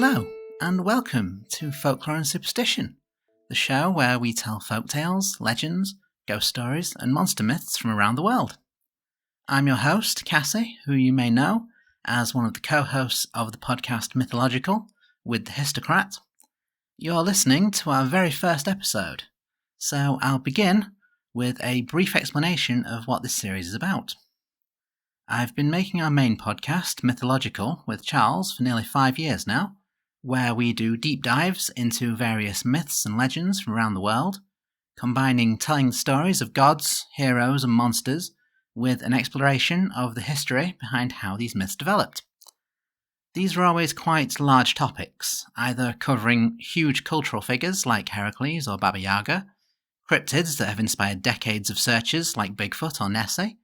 Hello, and welcome to Folklore and Superstition, the show where we tell folktales, legends, ghost stories, and monster myths from around the world. I'm your host, Cassie, who you may know as one of the co-hosts of the podcast Mythillogical with the Histocrat. You're listening to our very first episode, so I'll begin with a brief explanation of what this series is about. I've been making our main podcast, Mythillogical, with Charles for nearly 5 years now, where we do deep dives into various myths and legends from around the world, combining telling the stories of gods, heroes, and monsters with an exploration of the history behind how these myths developed. These are always quite large topics, either covering huge cultural figures like Heracles or Baba Yaga, cryptids that have inspired decades of searches like Bigfoot or Nessie,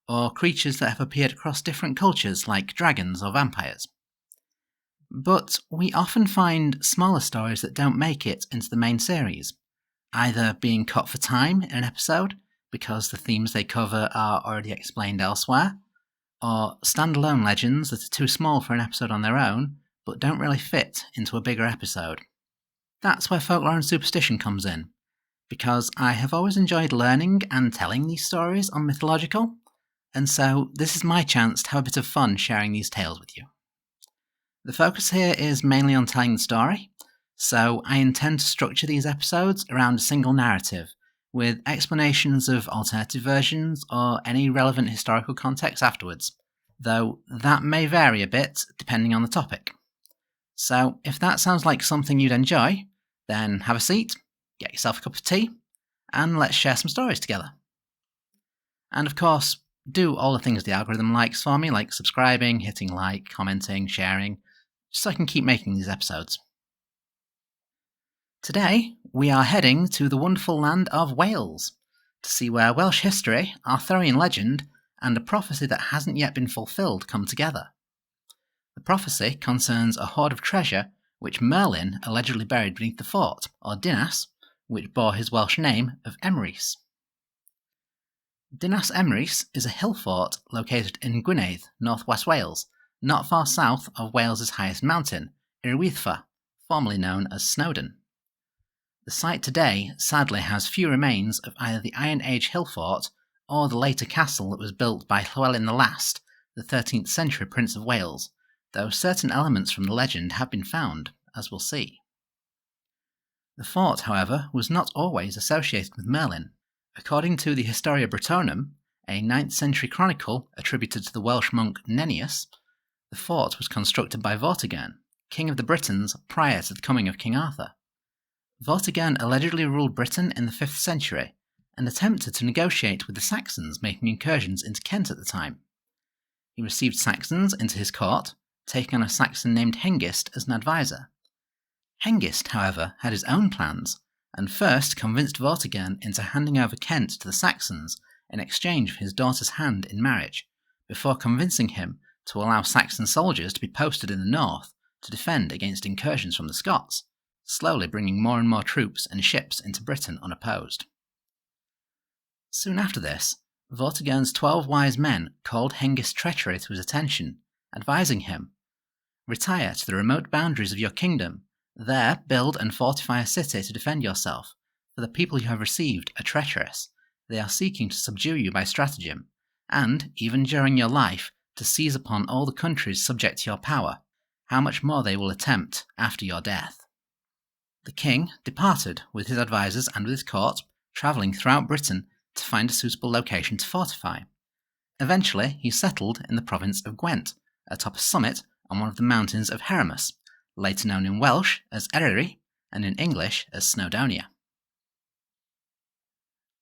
or creatures that have appeared across different cultures like dragons or vampires. But we often find smaller stories that don't make it into the main series, either being cut for time in an episode because the themes they cover are already explained elsewhere, or standalone legends that are too small for an episode on their own but don't really fit into a bigger episode. That's where Folklore and Superstition comes in, because I have always enjoyed learning and telling these stories on Mythillogical, and so this is my chance to have a bit of fun sharing these tales with you. The focus here is mainly on telling the story, so I intend to structure these episodes around a single narrative, with explanations of alternative versions or any relevant historical context afterwards, though that may vary a bit depending on the topic. So if that sounds like something you'd enjoy, then have a seat, get yourself a cup of tea, and let's share some stories together. And of course, do all the things the algorithm likes for me, like subscribing, hitting like, commenting, sharing, just so I can keep making these episodes. Today, we are heading to the wonderful land of Wales to see where Welsh history, Arthurian legend, and a prophecy that hasn't yet been fulfilled come together. The prophecy concerns a hoard of treasure which Merlin allegedly buried beneath the fort, or Dinas, which bore his Welsh name of Emrys. Dinas Emrys is a hill fort located in Gwynedd, northwest Wales, not far south of Wales's highest mountain, I'r, formerly known as Snowdon. The site today sadly has few remains of either the Iron Age hill fort or the later castle that was built by Llywelyn the Last, the 13th century Prince of Wales, though certain elements from the legend have been found, as we'll see. The fort, however, was not always associated with Merlin. According to the Historia Brittonum, a 9th century chronicle attributed to the Welsh monk Nennius, the fort was constructed by Vortigern, king of the Britons prior to the coming of King Arthur. Vortigern allegedly ruled Britain in the 5th century and attempted to negotiate with the Saxons making incursions into Kent at the time. He received Saxons into his court, taking on a Saxon named Hengist as an advisor. Hengist, however, had his own plans, and first convinced Vortigern into handing over Kent to the Saxons in exchange for his daughter's hand in marriage, before convincing him to allow Saxon soldiers to be posted in the north to defend against incursions from the Scots, slowly bringing more and more troops and ships into Britain unopposed. Soon after this, Vortigern's 12 wise men called Hengist's treachery to his attention, advising him, "Retire to the remote boundaries of your kingdom. There, build and fortify a city to defend yourself, for the people you have received are treacherous. They are seeking to subdue you by stratagem, and, even during your life, to seize upon all the countries subject to your power. How much more they will attempt after your death." The king departed with his advisors and with his court, travelling throughout Britain to find a suitable location to fortify. Eventually, he settled in the province of Gwent, atop a summit on one of the mountains of Heramus, later known in Welsh as Eryri and in English as Snowdonia.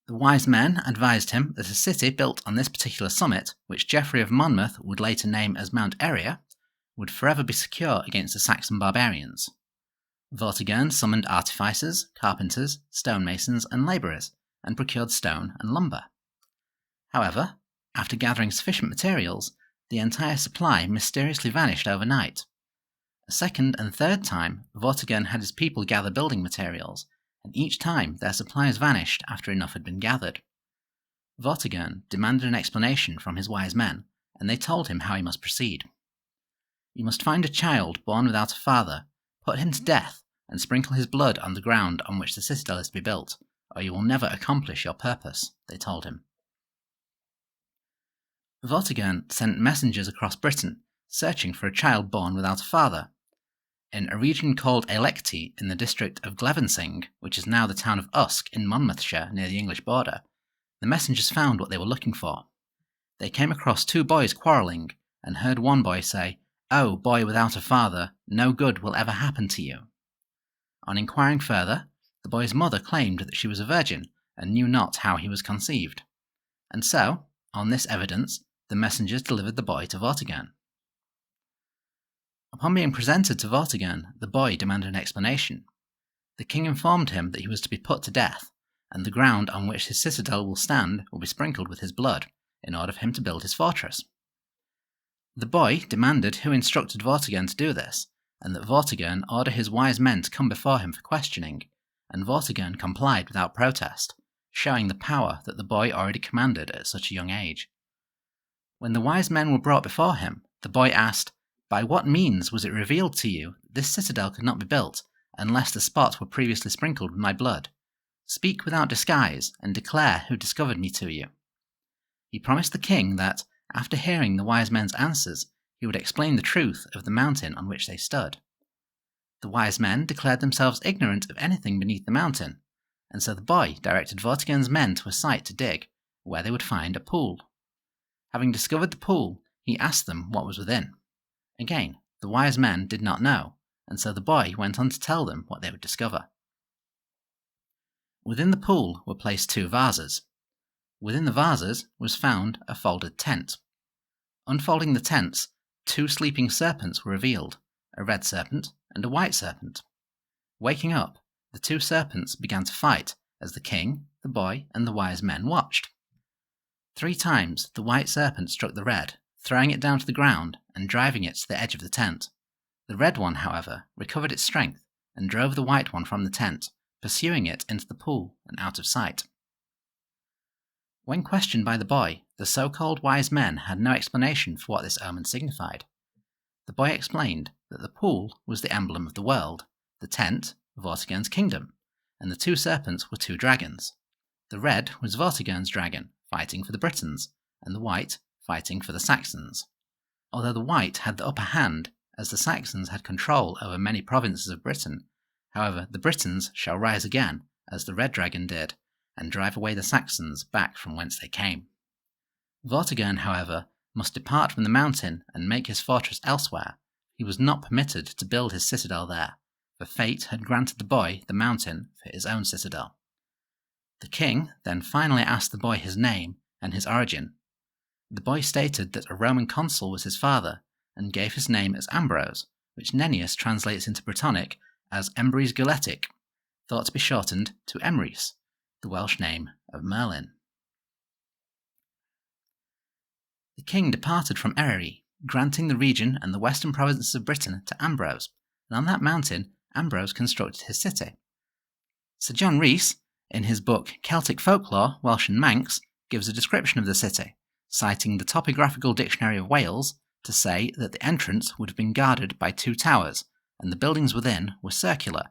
The wise men advised him that a city built on this particular summit, which Geoffrey of Monmouth would later name as Mount Eryr, would forever be secure against the Saxon barbarians. Vortigern summoned artificers, carpenters, stonemasons, and labourers, and procured stone and lumber. However, after gathering sufficient materials, the entire supply mysteriously vanished overnight. A second and third time, Vortigern had his people gather building materials, and each time their supplies vanished after enough had been gathered. Vortigern demanded an explanation from his wise men, and they told him how he must proceed. "You must find a child born without a father, Put him to death, and sprinkle his blood on the ground on which the citadel is to be built, or you will never accomplish your purpose, they told him. Vortigern sent messengers across Britain, searching for a child born without a father. In a region called Electy in the district of Glevensing, which is now the town of Usk in Monmouthshire near the English border, the messengers found what they were looking for. They came across 2 boys quarrelling, and heard one boy say, "Oh, boy without a father, no good will ever happen to you." On inquiring further, the boy's mother claimed that she was a virgin, and knew not how he was conceived. And so, on this evidence, the messengers delivered the boy to Vortigern. Upon being presented to Vortigern, the boy demanded an explanation. The king informed him that he was to be put to death, and the ground on which his citadel will stand will be sprinkled with his blood, in order for him to build his fortress. The boy demanded who instructed Vortigern to do this, and that Vortigern order his wise men to come before him for questioning, and Vortigern complied without protest, showing the power that the boy already commanded at such a young age. When the wise men were brought before him, the boy asked, "By what means was it revealed to you that this citadel could not be built unless the spot were previously sprinkled with my blood? Speak without disguise, and declare who discovered me to you." He promised the king that, after hearing the wise men's answers, he would explain the truth of the mountain on which they stood. The wise men declared themselves ignorant of anything beneath the mountain, and so the boy directed Vortigern's men to a site to dig, where they would find a pool. Having discovered the pool, he asked them what was within. Again, the wise men did not know, and so the boy went on to tell them what they would discover. Within the pool were placed 2 vases. Within the vases was found a folded tent. Unfolding the tents, 2 sleeping serpents were revealed, a red serpent and a white serpent. Waking up, the 2 serpents began to fight as the king, the boy, and the wise men watched. 3 times the white serpent struck the red, throwing it down to the ground and driving it to the edge of the tent. The red one, however, recovered its strength and drove the white one from the tent, pursuing it into the pool and out of sight. When questioned by the boy, the so-called wise men had no explanation for what this omen signified. The boy explained that the pool was the emblem of the world, the tent, Vortigern's kingdom, and the 2 serpents were 2 dragons. The red was Vortigern's dragon, fighting for the Britons, and the white, fighting for the Saxons. Although the white had the upper hand, as the Saxons had control over many provinces of Britain, however, the Britons shall rise again, as the red dragon did, and drive away the Saxons back from whence they came. Vortigern, however, must depart from the mountain and make his fortress elsewhere. He was not permitted to build his citadel there, for fate had granted the boy the mountain for his own citadel. The king then finally asked the boy his name and his origin. The boy stated that a Roman consul was his father, and gave his name as Ambrose, which Nennius translates into Brittonic as Emrys Guletic, thought to be shortened to Emrys, the Welsh name of Merlin. The king departed from Erie, granting the region and the western provinces of Britain to Ambrose, and on that mountain Ambrose constructed his city. Sir John Rhys, in his book Celtic Folklore, Welsh and Manx, gives a description of the city, citing the Topographical Dictionary of Wales to say that the entrance would have been guarded by 2 towers, and the buildings within were circular,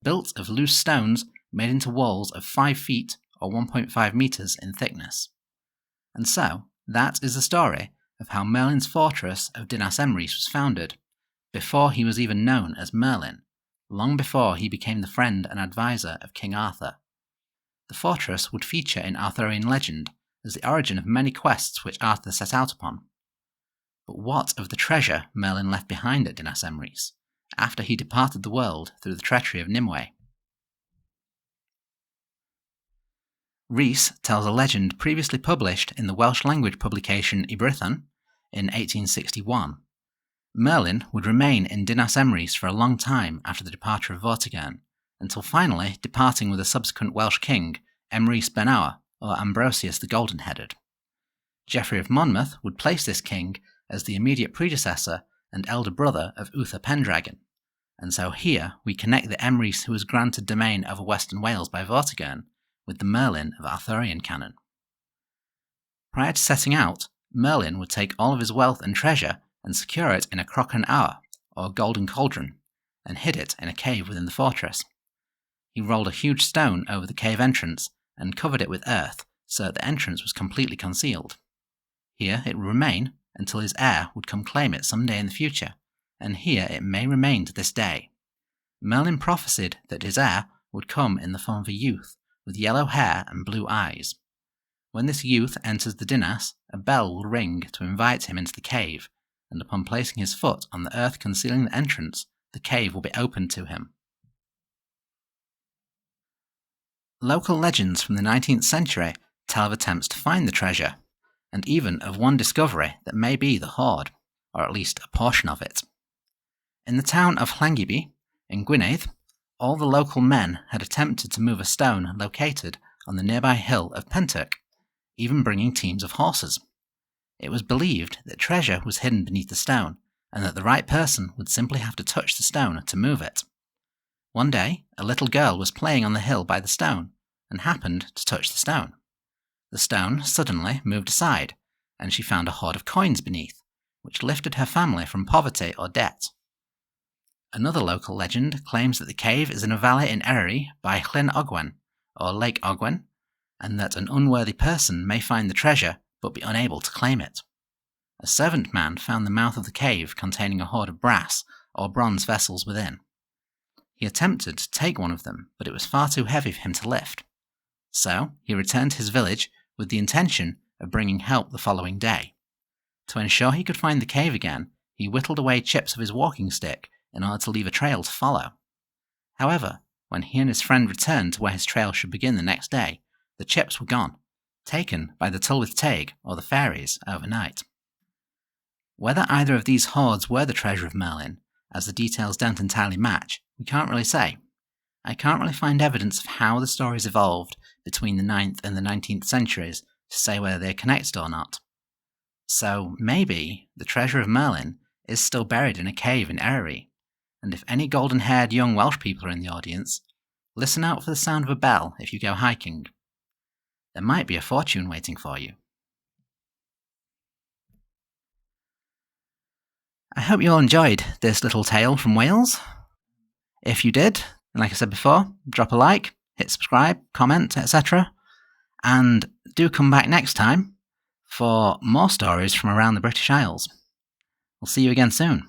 built of loose stones made into walls of 5 feet or 1.5 metres in thickness. And so, that is the story of how Merlin's fortress of Dinas Emrys was founded, before he was even known as Merlin, long before he became the friend and advisor of King Arthur. The fortress would feature in Arthurian legend as the origin of many quests which Arthur set out upon. But what of the treasure Merlin left behind at Dinas Emrys, after he departed the world through the treachery of Nimue? Rhys tells a legend previously published in the Welsh language publication Ibrithon in 1861. Merlin would remain in Dinas Emrys for a long time after the departure of Vortigern, until finally departing with a subsequent Welsh king, Emrys Ben-Aur, or Ambrosius the Golden-Headed. Geoffrey of Monmouth would place this king as the immediate predecessor and elder brother of Uther Pendragon, and so here we connect the Emrys who was granted domain over Western Wales by Vortigern with the Merlin of Arthurian canon. Prior to setting out, Merlin would take all of his wealth and treasure and secure it in a crochan hour, or golden cauldron, and hid it in a cave within the fortress. He rolled a huge stone over the cave entrance and covered it with earth so that the entrance was completely concealed. Here it would remain until his heir would come claim it someday in the future, and here it may remain to this day. Merlin prophesied that his heir would come in the form of a youth with yellow hair and blue eyes. When this youth enters the Dinas, a bell will ring to invite him into the cave, and upon placing his foot on the earth concealing the entrance, the cave will be opened to him. Local legends from the 19th century tell of attempts to find the treasure, and even of one discovery that may be the hoard, or at least a portion of it. In the town of Llangybi, in Gwynedd, all the local men had attempted to move a stone located on the nearby hill of Penturk, even bringing teams of horses. It was believed that treasure was hidden beneath the stone, and that the right person would simply have to touch the stone to move it. One day, a little girl was playing on the hill by the stone, and happened to touch the stone. The stone suddenly moved aside, and she found a hoard of coins beneath, which lifted her family from poverty or debt. Another local legend claims that the cave is in a valley in Eryri by Llyn Ogwen, or Lake Ogwen, and that an unworthy person may find the treasure but be unable to claim it. A servant man found the mouth of the cave containing a hoard of brass or bronze vessels within. He attempted to take one of them, but it was far too heavy for him to lift. So he returned to his village with the intention of bringing help the following day. To ensure he could find the cave again, he whittled away chips of his walking stick in order to leave a trail to follow. However, when he and his friend returned to where his trail should begin the next day, the chips were gone, taken by the Tylwyth Teg or the fairies overnight. Whether either of these hoards were the treasure of Merlin, as the details don't entirely match, we can't really say. I can't really find evidence of how the stories evolved between the 9th and the 19th centuries to say whether they're connected or not. So maybe the treasure of Merlin is still buried in a cave in Eryri, and if any golden-haired young Welsh people are in the audience, listen out for the sound of a bell if you go hiking. There might be a fortune waiting for you. I hope you all enjoyed this little tale from Wales. If you did, like I said before, drop a like, hit subscribe, comment, etc. And do come back next time for more stories from around the British Isles. We'll see you again soon.